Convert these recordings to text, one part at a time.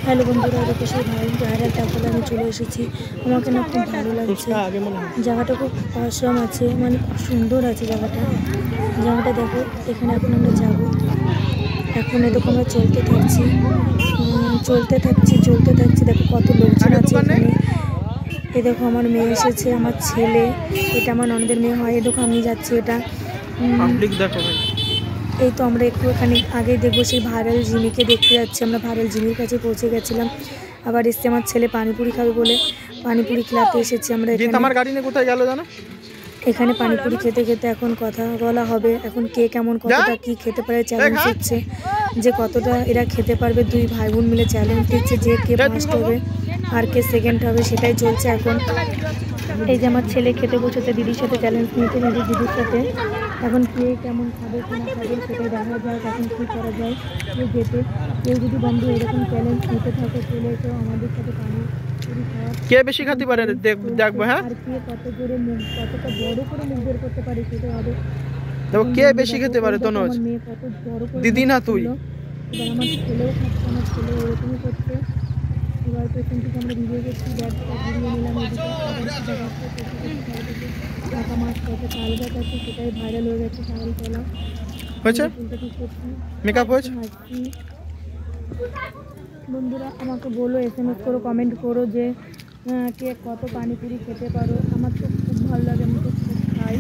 Hello বন্ধুরা, দেখো সেই ভাইরাল টাপলে আমি চলে এসেছি। আমাকে না খুব ভালো লাগছে, জায়গাটা খুব অসম আছে, মানে খুব সুন্দর আছে জায়গাটা। দেখো, এখানে এখন আমরা যাবো। এখন দেখো আমরা চলতে থাকছি। দেখো কত লোকজন আছে এখানে। এ দেখো আমার মেয়ে এসেছে, আমার ছেলে, এটা আমার ননদের মেয়ে হয়। এ দেখো আমি যাচ্ছি, এটা এই তো আমরা একটু এখানে আগে দেখবো সেই ভাইরাল জিমিকে দেখতে যাচ্ছি। আমরা ভাইরাল জিমির কাছে পৌঁছে গেছিলাম। আবার এসছে আমার ছেলে পানিপুরি খাবে বলে পানিপুরি খেলাতে এসেছি আমরা। আমার গাড়ি নিয়ে কোথায় গেল জানো? এখানে পানিপুরি খেতে খেতে এখন কথা বলা হবে। এখন কে কেমন কতটা কি খেতে পারে চ্যালেঞ্জ হচ্ছে, যে কতটা এরা খেতে পারবে। দুই ভাই বোন মিলে চ্যালেঞ্জ দিচ্ছে যে কে ফার্স্ট হবে আর কে সেকেন্ড হবে, সেটাই চলছে এখন। এই যে আমার ছেলে খেতে বসেছে, দিদির সাথে চ্যালেঞ্জ নিয়েছে নিজের দিদির সাথে। এখন কে কেমন খাবে কি না খাবে সেটাই দেখা যাক এখন কী করা যায়। কেউ যেতে কেউ যদি বন্ধু এরকম চ্যালেঞ্জ নিতে থাকে চলে এসো আমাদের সাথে পানিপুরি খাওয়া। কে বেশি খেতে পারে দেখবো। হ্যাঁ, আর কে কত জোরে মুখ কতটা বড় করে মুখ বের করতে পারে সেটাই হবে। দেখো কে বেশি খেতে পারে। আমার মেয়ে কত বড় করে দিদি না তুই। এবার আমার ছেলেও খাচ্ছে, আমার ছেলে এরকমই করছে। এবার পেছন থেকে আমরা ভিডিও করছি, ব্যাগটা ঘুরিয়ে নিলাম ঢাকা মাছ কত তাল গাছ আছে, সেটাই ভাইরাল হয়ে গেছে। তাল তোলা হয়েছে, মেকআপ হয়েছে। বন্ধুরা আমাকে বলো, SMS করো, কমেন্ট করো যে কে কত পানিপুরি খেতে পারো। আমার তো খুব ভালো লাগে, আমি তো খুব খাই,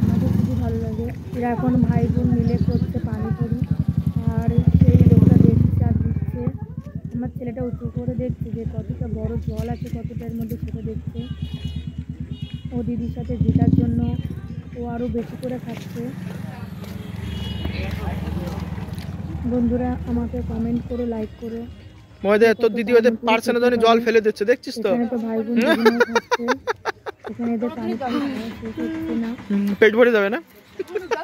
আমাকে খুবই ভালো লাগে। এরা এখন ভাই বোন মিলে করছে পানিপুরি, আর সেই লোকটা দেখছে আর দিচ্ছে। আমার ছেলেটা উঁচু করে দেখছে যে কতটা বড় জল আছে কতটার মধ্যে, সেটা দেখছে। ও দিদির সাথে জেতার জন্য ও আরও বেশি করে খাচ্ছে। বন্ধুরা আমাকে কমেন্ট করো, লাইক করো। তোর দিদি ওদের পারছে না, জল ফেলে দিচ্ছে, দেখছিস তো? এখানে তো ভাই বোন খাচ্ছে, এখানে এদের পানি খাওয়া শেষ হচ্ছে না, পেট ভরে যাবে না?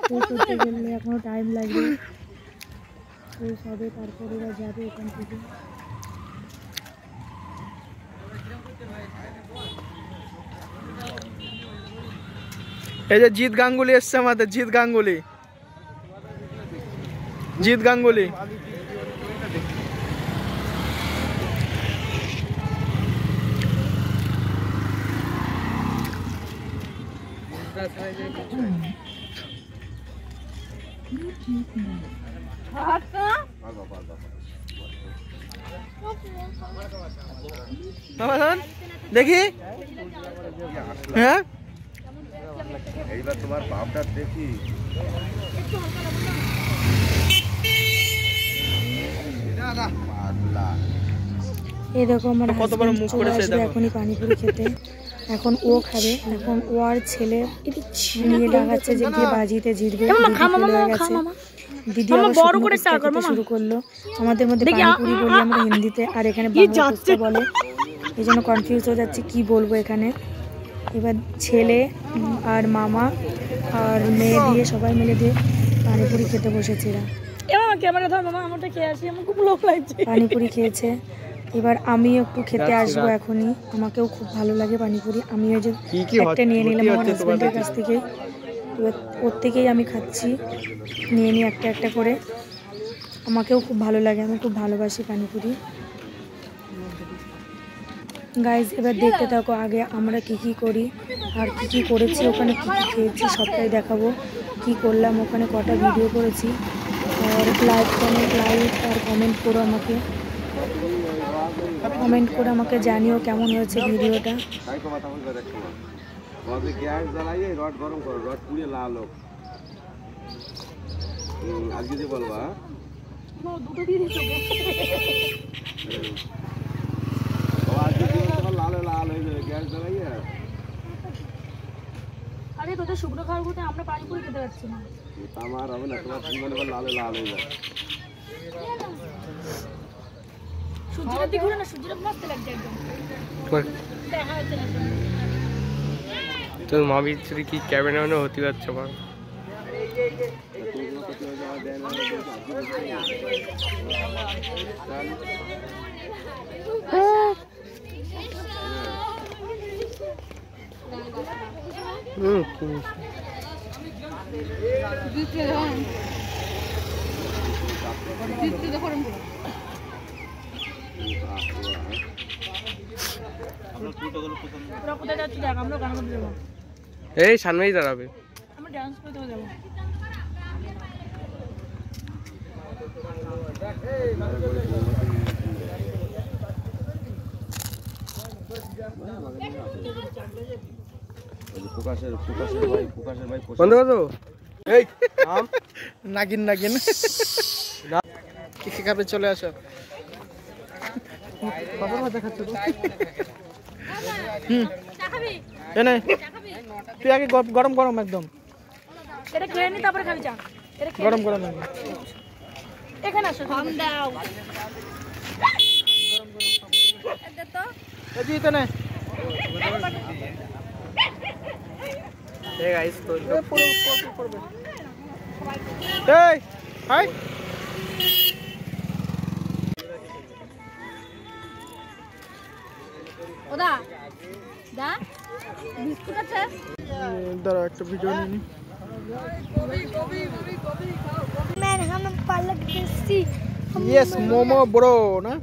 শেষ হতে গেলে এখনো টাইম লাগবে, শেষ হবে তারপরে এরা যাবে এখান থেকে। এই যে জিৎ গাঙ্গুলি এসছে আমাদের, জিৎ গাঙ্গুলি। দেখি, হ্যাঁ এইবার তোমার বাপটা দেখি। এই দেখো আমার হাজবেন্ড চলে আসবে এখনই পানিপুরি খেতে। এখন ও খাবে, এখন ও আর ছেলে নিয়ে ডাকাচ্ছে যে গিয়ে বাজিতে জিতবে। দিদি আবার শুরু করলো। আমাদের মধ্যে পানিপুরি বলি আমরা হিন্দিতে, আর এখানে বাংলা বলে, এই জন্য কনফিউজ হয়ে যাচ্ছে কি বলবো এখানে। এবার ছেলে আর মামা আর মেয়ে দিয়ে সবাই মিলে দিয়ে পানিপুরি খেতে বসেছে। পানিপুরি খেয়েছে, এবার আমি একটু খেতে আসবো এখনই। আমাকেও খুব ভালো লাগে পানিপুরি, আমিও যে একটা নিয়ে নিলাম আমার হাজবেন্ডের কাছ থেকে। এবার ওর থেকেই আমি খাচ্ছি, নিয়ে নিয়ে একটা একটা করে। আমাকেও খুব ভালো লাগে, আমি খুব ভালোবাসি পানিপুরি। গাইজ এবার দেখতে থাকো আগে আমরা কি করি আর কি করেছি, ওখানে কি খেয়েছি সবটাই দেখাবো। কি করলাম ওখানে, কটা ভিডিও করেছি। আর লাইক আর কমেন্ট করো, আমাকে জানিও কেমন হয়েছে ভিডিওটা। আরে তোদের শুকনো খাওয়ার মধ্যে আমরা পানিপুরি খেতে পারছি না। আমার হবে না, তোমার মনে লাল হয়ে যায়। সূর্যের দিকে ঘুরে না, সূর্যের মস্ত লাগছে একদম, দেখা যাচ্ছে না। তোর মা বিচ্ছিরি কি ক্যামেরাম্যানও হতে পারছে বল। তোরা কোথায় যাচ্ছিস দেখ, আমরা গান করতে যাবো, এই সামনেই দাঁড়াবে। আমরা ডান্স করতে যাবো। প্রকাশের ভাই বন্ধ কর তো। এই নাম নাগিন নাগিন কি খাবে চলে আসো। বাবার ভাত খাচ্ছ তো? এনে তুই আগে গরম গরম একদম এটা খেয়ে নি তারপরে খাবি চা। এটা খেয়ে গরম গরম একদম। এখানে আসো, খাম দাও। এদি তো না এই গাইস তো এই হাই ওদা দা বিস্কুট আছে? দাঁড়া একটা ভিডিও নিয়ে নি। मैन हम पालक देसी यस मोमो ब्रो ना